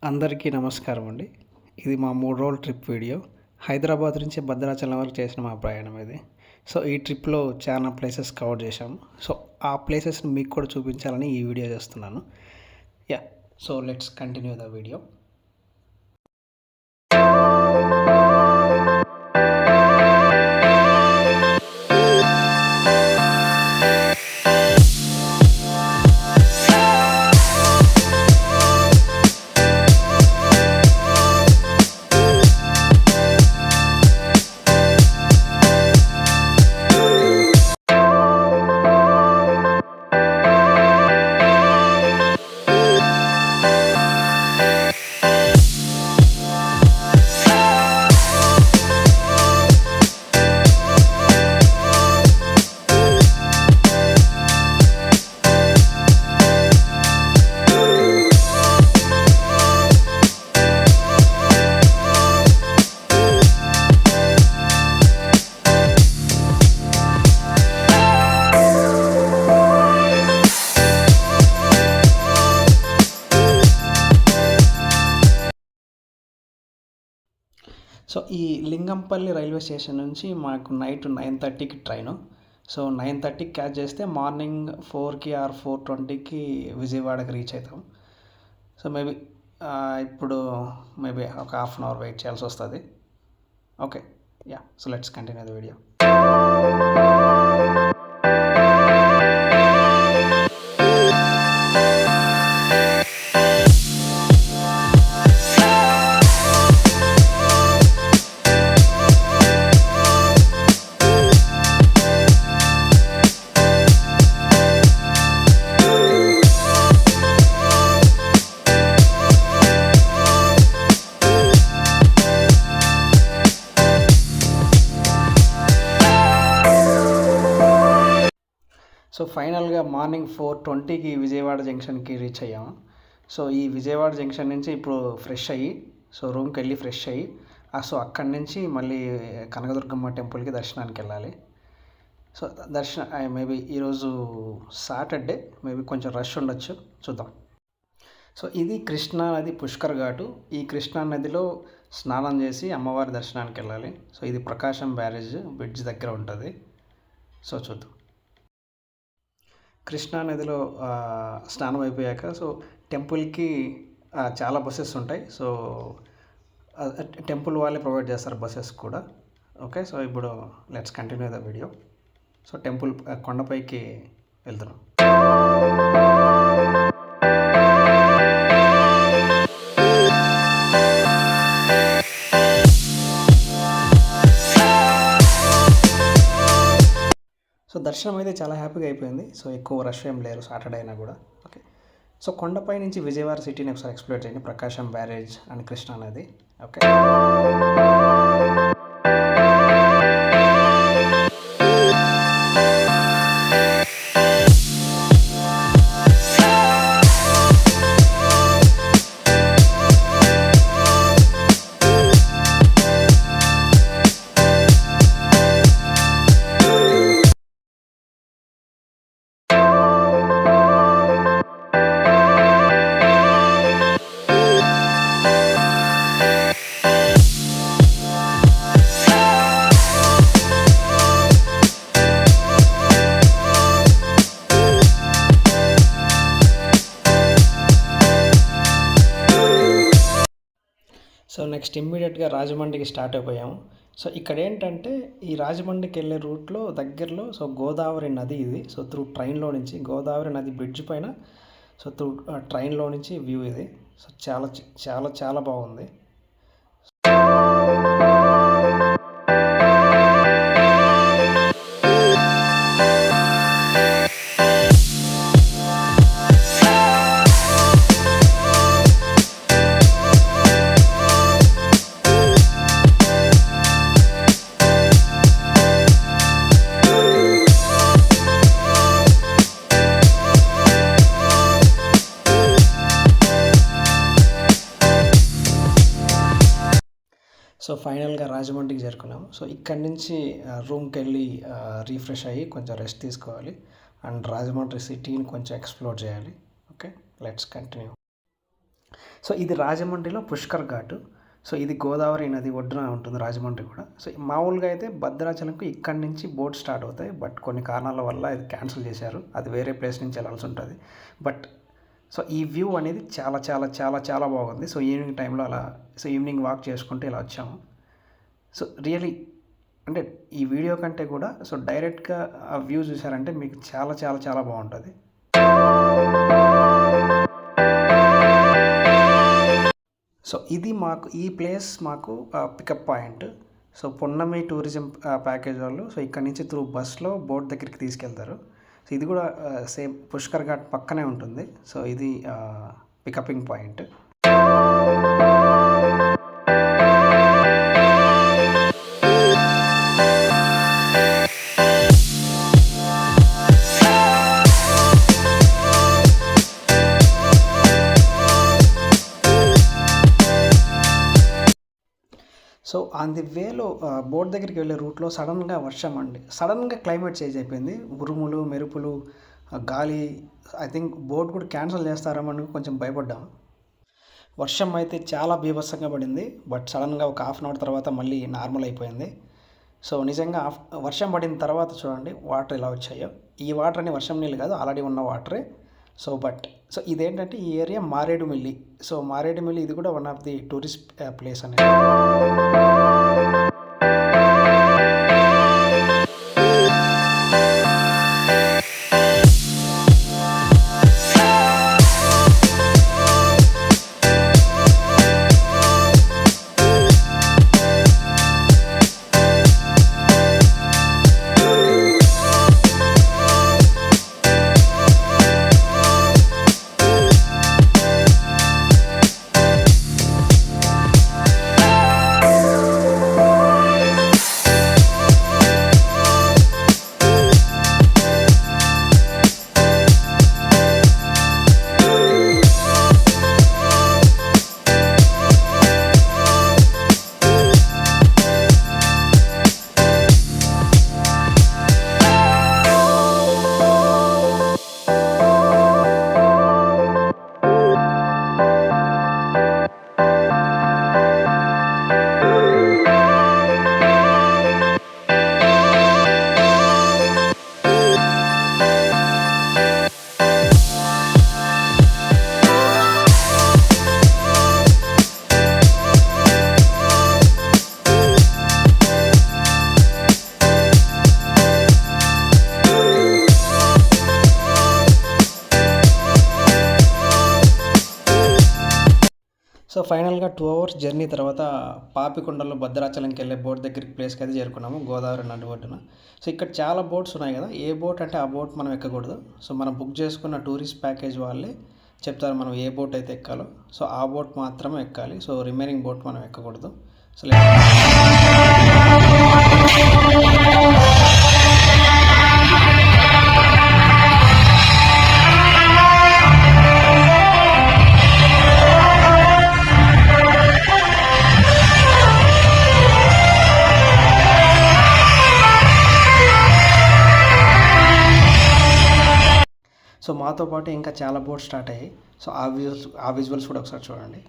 అందరికీ నమస్కారం అండి. ఇది మా 3 రోజుల ట్రిప్ వీడియో. హైదరాబాద్ నుంచి భద్రాచలం వరకు చేసిన మా ప్రయాణం ఇది. సో, ఈ ట్రిప్‌లో చాలా ప్లేసెస్ కవర్ చేశాము. సో, ఆ ప్లేసెస్‌ని మీకు కూడా చూపించాలని ఈ వీడియో చేస్తున్నాను. Yeah! So, let's continue the video. So, ఈ లింగంపల్లి రైల్వే స్టేషన్ నుంచి మాకు నైట్ 9:30కి ట్రైను. సో, 9:30కి క్యాచ్ చేస్తే మార్నింగ్ 4కి ఆర్ 4:20కి విజయవాడకి రీచ్ అవుతాం. సో, ఇప్పుడు ఒక హాఫ్ అన్ అవర్ వెయిట్ చేయాల్సి వస్తుంది. Okay. Yeah! So, let's continue the video. So, ఫైనల్గా మార్నింగ్ 4:20కి విజయవాడ జంక్షన్కి రీచ్ అయ్యాము. సో, ఈ విజయవాడ జంక్షన్ నుంచి ఇప్పుడు ఫ్రెష్ అయ్యి రూమ్కి వెళ్ళి ఫ్రెష్ అయ్యి సో, అక్కడి నుంచి మళ్ళీ కనకదుర్గమ్మ టెంపుల్కి దర్శనానికి వెళ్ళాలి. సో, మేబీ ఈరోజు సాటర్డే, మేబీ కొంచెం రష్ ఉండొచ్చు, చూద్దాం. సో, ఇది కృష్ణా నది పుష్కర్ ఘాటు. ఈ కృష్ణా నదిలో స్నానం చేసి అమ్మవారి దర్శనానికి వెళ్ళాలి. సో, ఇది ప్రకాశం బ్యారేజ్ బ్రిడ్జ్ దగ్గర ఉంటుంది. సో, చూద్దాం. కృష్ణా నదిలో స్నానం అయిపోయాక టెంపుల్కి చాలా బస్సెస్ ఉంటాయి. సో, టెంపుల్ వాళ్ళే ప్రొవైడ్ చేస్తారు బస్సెస్ కూడా. ఓకే. సో, ఇప్పుడు let's continue the video. So, temple కొండపైకి వెళ్తున్నాం. సో, దర్శనం అయితే చాలా హ్యాపీగా అయిపోయింది. సో, ఎక్కువ రష్ ఏం లేరు సాటర్డే అయినా కూడా. ఓకే. సో, కొండపై నుంచి విజయవాడ సిటీని ఒకసారి ఎక్స్ప్లోర్ చేయండి. ప్రకాశం బ్యారేజ్ అండ్ కృష్ణా నది. ఓకే. సో, నెక్స్ట్ ఇమ్మీడియట్గా రాజమండ్రికి స్టార్ట్ అయిపోయాము. సో, ఇక్కడ ఏంటంటే ఈ రాజమండ్రికి వెళ్ళే రూట్లో దగ్గరలో గోదావరి నది ఇది. సో, త్రూ ట్రైన్లో నుంచి గోదావరి నది బ్రిడ్జ్ పైన త్రూ ట్రైన్లో నుంచి వ్యూ ఇది. సో, చాలా చాలా చాలా బాగుంది. సో, ఫైనల్గా రాజమండ్రికి చేరుకున్నాము. సో, ఇక్కడి నుంచి రూమ్కి వెళ్ళి రీఫ్రెష్ అయ్యి కొంచెం రెస్ట్ తీసుకోవాలి అండ్ రాజమండ్రి సిటీని కొంచెం ఎక్స్ప్లోర్ చేయాలి. ఓకే. Let's continue. సో ఇది రాజమండ్రిలో పుష్కర్ ఘాట్. సో ఇది గోదావరి నది ఒడ్డున ఉంటుంది రాజమండ్రి కూడా. సో మామూలుగా అయితే భద్రాచలంకు ఇక్కడి నుంచి బోట్ స్టార్ట్ అవుతాయి, బట్ కొన్ని కారణాల వల్ల ఇది క్యాన్సిల్ చేశారు. అది వేరే ప్లేస్ నుంచి వెళ్ళాల్సి ఉంటుంది. బట్ సో ఈ వ్యూ అనేది చాలా చాలా చాలా చాలా బాగుంది. సో ఈవినింగ్ టైంలో అలా ఈవినింగ్ వాక్ చేసుకుంటూ ఇలా వచ్చాము. సో రియలీ అంటే ఈ వీడియో కంటే కూడా సో డైరెక్ట్గా ఆ వ్యూ చూసారంటే మీకు చాలా చాలా చాలా బాగుంటుంది. సో ఇది ఈ ప్లేస్ మాకు పికప్ పాయింట్. సో పున్నమి టూరిజం ప్యాకేజ్ వాళ్ళు సో ఇక్కడ నుంచి త్రూ బస్లో బోట్ దగ్గరికి తీసుకెళ్తారు. సో ఇది కూడా సేమ్ పుష్కర్ ఘాట్ పక్కనే ఉంటుంది. సో ఇది పికపింగ్ పాయింట్. సో ఆన్ ది వేలో బోట్ దగ్గరికి వెళ్ళే రూట్లో సడన్గా వర్షం అండి. సడన్గా క్లైమేట్ చేంజ్ అయిపోయింది. ఉరుములు, మెరుపులు, గాలి. ఐ థింక్ బోట్ కూడా క్యాన్సిల్ చేస్తారేమని కొంచెం భయపడ్డాం. వర్షం అయితే చాలా బీభత్సంగా పడింది. బట్ సడన్గా ఒక హాఫ్ అన్ అవర్ తర్వాత మళ్ళీ నార్మల్ అయిపోయింది. సో నిజంగా వర్షం పడిన తర్వాత చూడండి వాటర్ ఎలా వచ్చాయో. ఈ వాటర్ అని వర్షం నీళ్ళు కాదు, ఆల్రెడీ ఉన్న వాటరే. సో ఇదేంటంటే ఈ ఏరియా మారేడుమిల్లి. సో మారేడుమిల్లి ఇది కూడా one of the tourist place అనేది. సో ఫైనల్గా 2 అవర్స్ జర్నీ తర్వాత పాపికొండలో భద్రాచలంకి వెళ్ళే బోట్ దగ్గరికి ప్లేస్కి అయితే చేరుకున్నాము, గోదావరి నది ఒడ్డున. సో ఇక్కడ చాలా బోట్స్ ఉన్నాయి కదా, ఏ బోట్ అంటే ఆ బోట్ మనం ఎక్కకూడదు. సో మనం బుక్ చేసుకున్న టూరిస్ట్ ప్యాకేజ్ వాళ్ళే చెప్తారు మనం ఏ బోట్ అయితే ఎక్కాలో. సో ఆ బోట్ మాత్రమే ఎక్కాలి. సో రిమైనింగ్ బోట్ మనం ఎక్కకూడదు. సో సో మాతో పాటు ఇంకా చాలా బోట్స్ స్టార్ట్ అయ్యాయి. సో ఆ విజువల్స్ కూడా ఒకసారి చూడండి.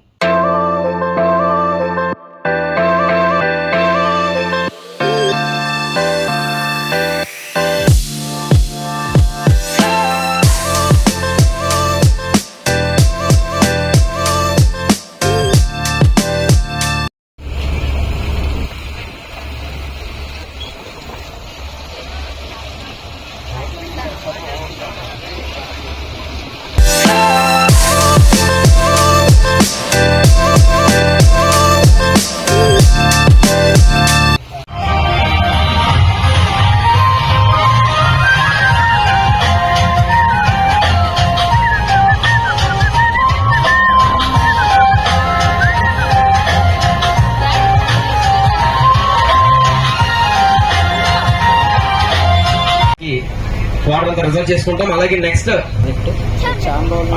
వాటర్ అంతా రిజర్వ్ చేసుకుంటాం. అలాగే నెక్స్ట్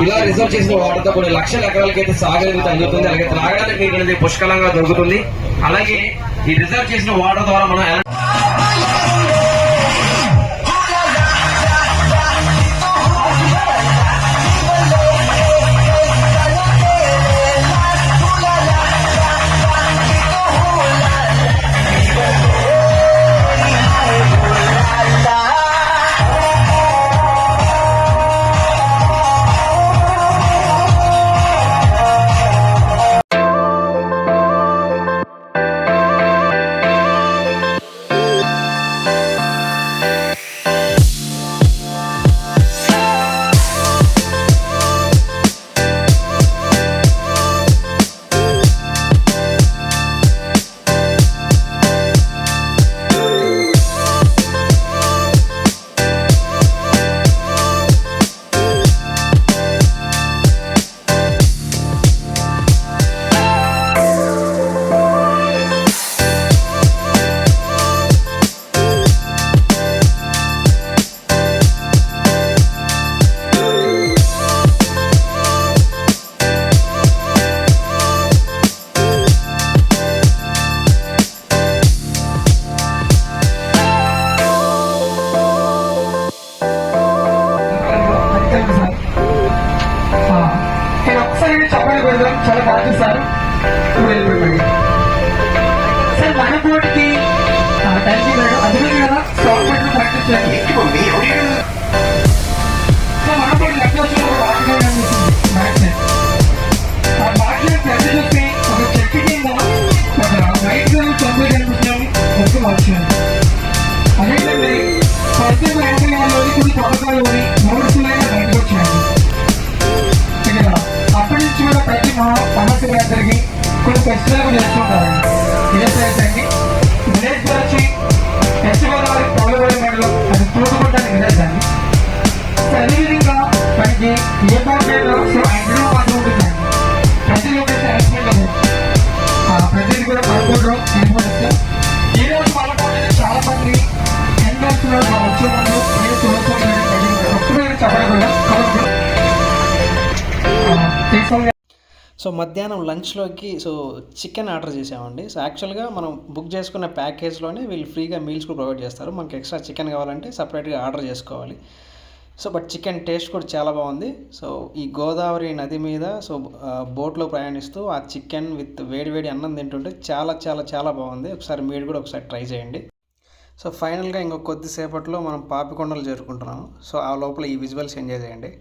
ఇలా రిజర్వ్ చేసిన వాటర్ తో కొన్ని లక్షల ఎకరాలకి అయితే సాగడానికి అందుతుంది. అలాగే త్రాగడానికి నీరు అనేది పుష్కలంగా దొరుకుతుంది. అలాగే ఈ రిజర్వ్ చేసిన వాటర్ ద్వారా మనం ఒకసారి చెప్పండి పెడదాం, చాలా బాగుంది సార్. వెళ్ళిపోయి సార్ మన బోర్డుకి టైంకి మేడం అర్థమైంది కదా, సాఫ్ట్వేర్ ప్రాక్టీస్ చేయండి. సార్ మన బోర్డు లెక్క వచ్చినప్పుడు బాగా మ్యాథ్స్ ఆ బాగా పెద్ద చూసి ఒక చెట్టు కింద ఒక వైట్ కలర్ తొంభై కనిపించాలి ఒక మార్చాలి. అదేంటంటే 1986లోని కొన్ని పథకాలు మూడుసులైనా బయటకు వచ్చాయండి. ఇక్కడ అప్పటి నుంచి కూడా ప్రతి సమస్య దగ్గరికి కొన్ని ప్రశ్నలు చేస్తుంటారండి. ఇదేంటండి విలేజ్ వచ్చి వెస్ట్ గోదావరి పౌలగూడెం మండలం, అది తూటుకుంటానికి విలేజ్ అండి. అదేవిధంగా మనకి ఏ పార్టీలో సో ఇందులో మాత్రం ఉంటుందండి. ప్రతి లొకేషన్ ఎక్స్పెక్ట్ ప్రతిదీ కూడా పదకొండు ఇస్తాం. ఈ రోజు మన చాలా మంది ఎంట్రన్స్ లో వచ్చే ముందు చెప్పడం. సో మధ్యాహ్నం లంచ్లోకి చికెన్ ఆర్డర్ చేసామండి. సో యాక్చువల్గా మనం బుక్ చేసుకున్న ప్యాకేజ్లోనే వీళ్ళు ఫ్రీగా మీల్స్ కూడా ప్రొవైడ్ చేస్తారు. మనకి ఎక్స్ట్రా చికెన్ కావాలంటే సపరేట్గా ఆర్డర్ చేసుకోవాలి. సో బట్ చికెన్ టేస్ట్ కూడా చాలా బాగుంది. సో ఈ గోదావరి నది మీద బోట్లో ప్రయాణిస్తూ ఆ చికెన్ విత్ వేడి అన్నం తింటుంటే చాలా చాలా చాలా బాగుంది. ఒకసారి మీరు కూడా ఒకసారి ట్రై చేయండి. సో ఫైనల్గా ఇంకొక కొద్దిసేపట్లో మనం పాపికొండలు చేరుకుంటున్నాము. సో ఆ లోపల ఈ విజువల్స్ ఎంజాయ్ చేయండి.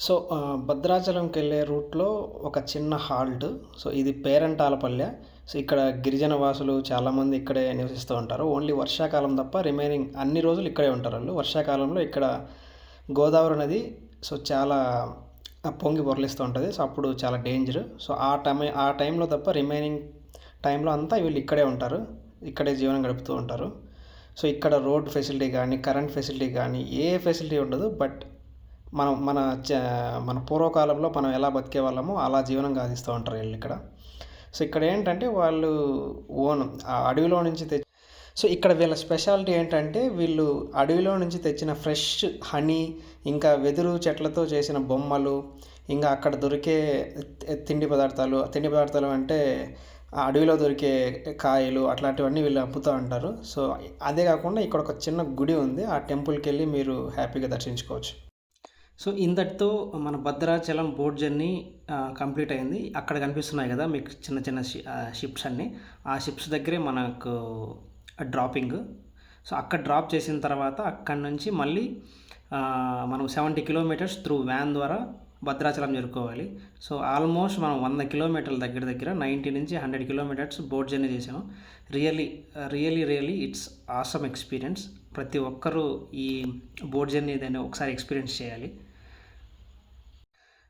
సో భద్రాచలంకి వెళ్ళే రూట్లో ఒక చిన్న హాల్ట్. సో ఇది పేరంటాలపల్లె. సో ఇక్కడ గిరిజన వాసులు చాలామంది ఇక్కడే నివసిస్తూ ఉంటారు. ఓన్లీ వర్షాకాలం తప్ప రిమైనింగ్ అన్ని రోజులు ఇక్కడే ఉంటారు వాళ్ళు. వర్షాకాలంలో ఇక్కడ గోదావరి నది చాలా పొంగి పొరలిస్తూ ఉంటుంది. సో అప్పుడు చాలా డేంజర్. సో ఆ టైంలో తప్ప రిమైనింగ్ టైంలో అంతా వీళ్ళు ఇక్కడే ఉంటారు, ఇక్కడే జీవనం గడుపుతూ ఉంటారు. సో ఇక్కడ రోడ్ ఫెసిలిటీ కానీ కరెంట్ ఫెసిలిటీ కానీ ఏ ఫెసిలిటీ ఉండదు. బట్ మన పూర్వకాలంలో మనం ఎలా బతికే వాళ్ళమో అలా జీవనం సాగిస్తూ ఉంటారు వీళ్ళు ఇక్కడ. సో ఇక్కడ ఏంటంటే వాళ్ళు ఆ అడవిలో నుంచి సో ఇక్కడ వీళ్ళ స్పెషాలిటీ ఏంటంటే వీళ్ళు అడవిలో నుంచి తెచ్చిన ఫ్రెష్ హనీ, ఇంకా వెదురు చెట్లతో చేసిన బొమ్మలు, ఇంకా అక్కడ దొరికే తిండి పదార్థాలు అంటే ఆ అడవిలో దొరికే కాయలు అట్లాంటివన్నీ వీళ్ళు అమ్ముతూ ఉంటారు. సో అదే కాకుండా ఇక్కడ ఒక చిన్న గుడి ఉంది, ఆ టెంపుల్కి వెళ్ళి మీరు హ్యాపీగా దర్శించుకోవచ్చు. సో ఇంతటితో మన భద్రాచలం బోట్ జర్నీ కంప్లీట్ అయింది. అక్కడ కనిపిస్తున్నాయి కదా మీకు చిన్న చిన్న షిప్స్ అన్నీ, ఆ షిప్స్ దగ్గరే మనకు డ్రాపింగ్. సో అక్కడ డ్రాప్ చేసిన తర్వాత అక్కడి నుంచి మళ్ళీ మనం 70 కిలోమీటర్స్ త్రూ వ్యాన్ ద్వారా భద్రాచలం చేరుకోవాలి. సో ఆల్మోస్ట్ మనం 100 కిలోమీటర్ల దగ్గర 90 నుంచి 100 కిలోమీటర్స్ బోట్ జర్నీ చేసాము. Really it's awesome experience. ప్రతి ఒక్కరూ ఈ బోట్ జర్నీ దాన్ని ఒకసారి ఎక్స్పీరియన్స్ చేయాలి.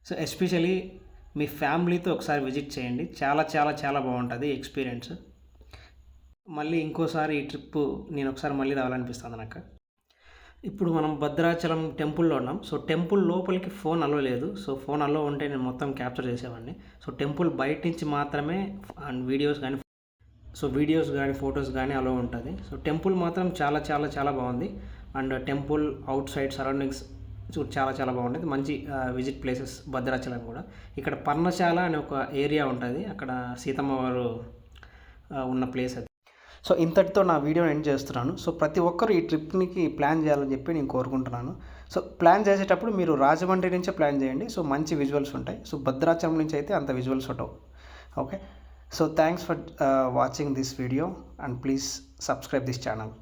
సో ఎస్పెషలీ మీ ఫ్యామిలీతో ఒకసారి విజిట్ చేయండి, చాలా చాలా చాలా బాగుంటుంది ఎక్స్పీరియన్స్. మళ్ళీ ఇంకోసారి ఈ ట్రిప్ నేను ఒకసారి మళ్ళీ రావాలనిపిస్తుంది నాకు. ఇప్పుడు మనం భద్రాచలం టెంపుల్లో ఉన్నాం. సో టెంపుల్ లోపలికి ఫోన్ అలో లేదు. సో ఫోన్ అలో ఉంటే నేను మొత్తం క్యాప్చర్ చేసేవాడిని. సో టెంపుల్ బయట నుంచి మాత్రమే వీడియోస్ కానీ ఫొటోస్ కానీ అలో ఉంటుంది. సో టెంపుల్ మాత్రం చాలా చాలా చాలా బాగుంది. And temple out side surroundings చాలా చాలా బాగుంటుంది. మంచి విజిట్ ప్లేసెస్ భద్రాచలం కూడా. ఇక్కడ పర్ణశాల అనే ఒక ఏరియా ఉంటుంది, అక్కడ సీతమ్మ వారు ఉన్న ప్లేస్ అది. సో ఇంతటితో నా వీడియోని ఎండ్ చేస్తున్నాను. సో ప్రతి ఒక్కరు ఈ ట్రిప్కి ప్లాన్ చేయాలని చెప్పి నేను కోరుకుంటున్నాను. సో ప్లాన్ చేసేటప్పుడు మీరు రాజమండ్రి నుంచే ప్లాన్ చేయండి. సో మంచి విజువల్స్ ఉంటాయి. సో భద్రాచలం నుంచి అయితే అంత విజువల్స్ ఉండవు. Okay, so thanks for watching this video and please subscribe this channel.